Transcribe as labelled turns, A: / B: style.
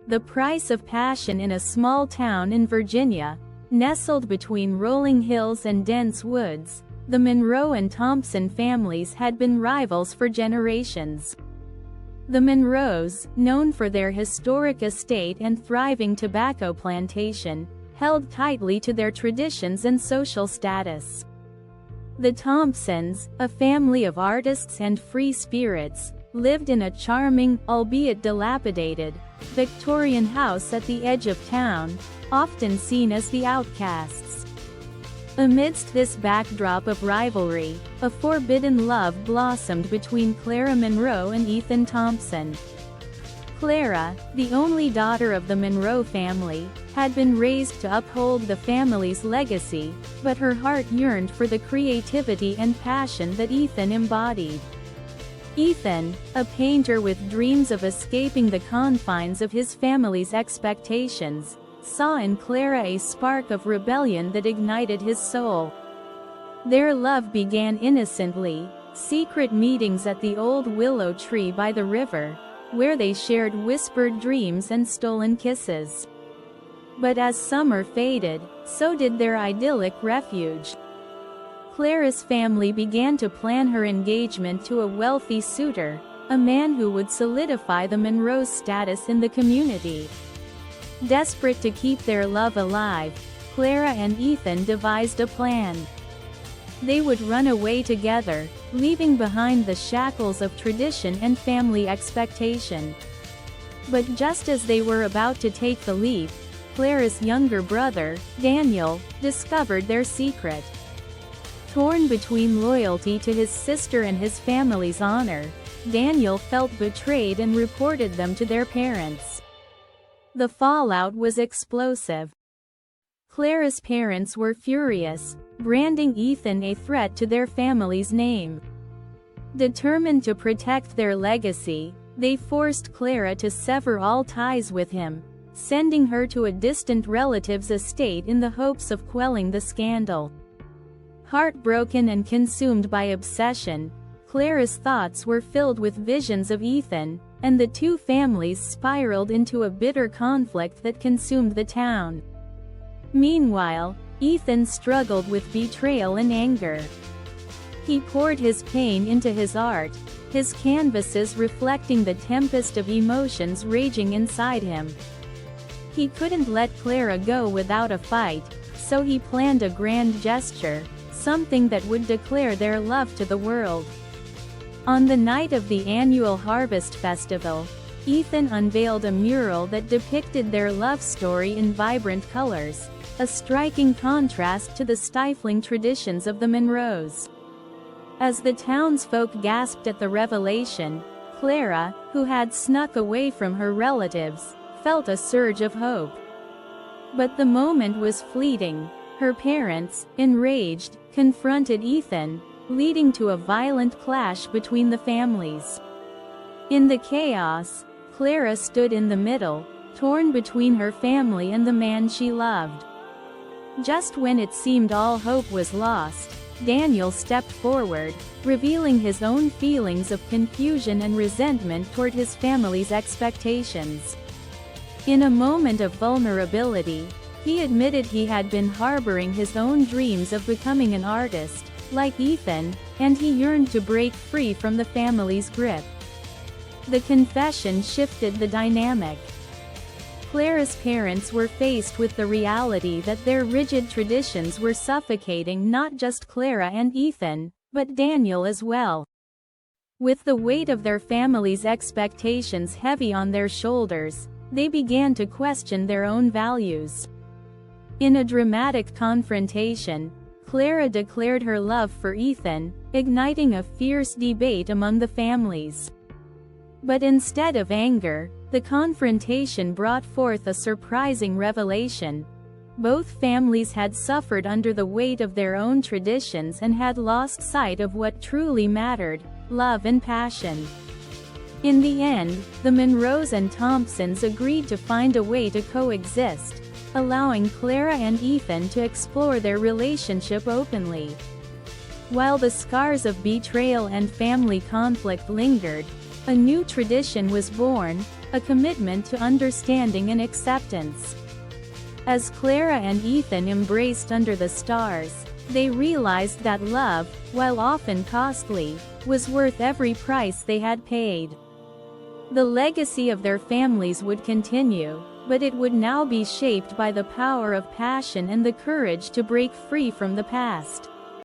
A: The Price of Passion. In a small town in Virginia, nestled between rolling hills and dense woods, the Monroe and Thompson families had been rivals for generations. The Monroes, known for their historic estate and thriving tobacco plantation, held tightly to their traditions and social status. The Thompsons, a family of artists and free spirits, lived in a charming, albeit dilapidated, Victorian house at the edge of town, often seen as the outcasts. Amidst this backdrop of rivalry, a forbidden love blossomed between Clara Monroe and Ethan Thompson. Clara, the only daughter of the Monroe family, had been raised to uphold the family's legacy, but her heart yearned for the creativity and passion that Ethan embodied. Ethan, a painter with dreams of escaping the confines of his family's expectations, saw in Clara a spark of rebellion that ignited his soul. Their love began innocently, secret meetings at the old willow tree by the river, where they shared whispered dreams and stolen kisses. But as summer faded, so did their idyllic refuge. Clara's family began to plan her engagement to a wealthy suitor, a man who would solidify the Monroes' status in the community. Desperate to keep their love alive, Clara and Ethan devised a plan. They would run away together, leaving behind the shackles of tradition and family expectation. But just as they were about to take the leap, Clara's younger brother, Daniel, discovered their secret. Torn between loyalty to his sister and his family's honor, Daniel felt betrayed and reported them to their parents. The fallout was explosive. Clara's parents were furious, branding Ethan a threat to their family's name. Determined to protect their legacy, they forced Clara to sever all ties with him, sending her to a distant relative's estate in the hopes of quelling the scandal. Heartbroken and consumed by obsession, Clara's thoughts were filled with visions of Ethan, and the two families spiraled into a bitter conflict that consumed the town. Meanwhile, Ethan struggled with betrayal and anger. He poured his pain into his art, his canvases reflecting the tempest of emotions raging inside him. He couldn't let Clara go without a fight, so he planned a grand gesture, something that would declare their love to the world. On the night of the annual Harvest Festival, Ethan unveiled a mural that depicted their love story in vibrant colors, a striking contrast to the stifling traditions of the Monroes. As the townsfolk gasped at the revelation, Clara, who had snuck away from her relatives, felt a surge of hope. But the moment was fleeting. Her parents, enraged, confronted Ethan, leading to a violent clash between the families. In the chaos, Clara stood in the middle, torn between her family and the man she loved. Just when it seemed all hope was lost, Daniel stepped forward, revealing his own feelings of confusion and resentment toward his family's expectations. In a moment of vulnerability, he admitted he had been harboring his own dreams of becoming an artist, like Ethan, and he yearned to break free from the family's grip. The confession shifted the dynamic. Clara's parents were faced with the reality that their rigid traditions were suffocating not just Clara and Ethan, but Daniel as well. With the weight of their family's expectations heavy on their shoulders, they began to question their own values. In a dramatic confrontation, Clara declared her love for Ethan, igniting a fierce debate among the families. But instead of anger, the confrontation brought forth a surprising revelation. Both families had suffered under the weight of their own traditions and had lost sight of what truly mattered: love and passion. In the end, the Monroes and Thompsons agreed to find a way to coexist, allowing Clara and Ethan to explore their relationship openly. While the scars of betrayal and family conflict lingered, A new tradition was born, a commitment to understanding and acceptance. As Clara and Ethan embraced under the stars, they realized that love, while often costly, was worth every price they had paid. The legacy of their families would continue, but it would now be shaped by the power of passion and the courage to break free from the past.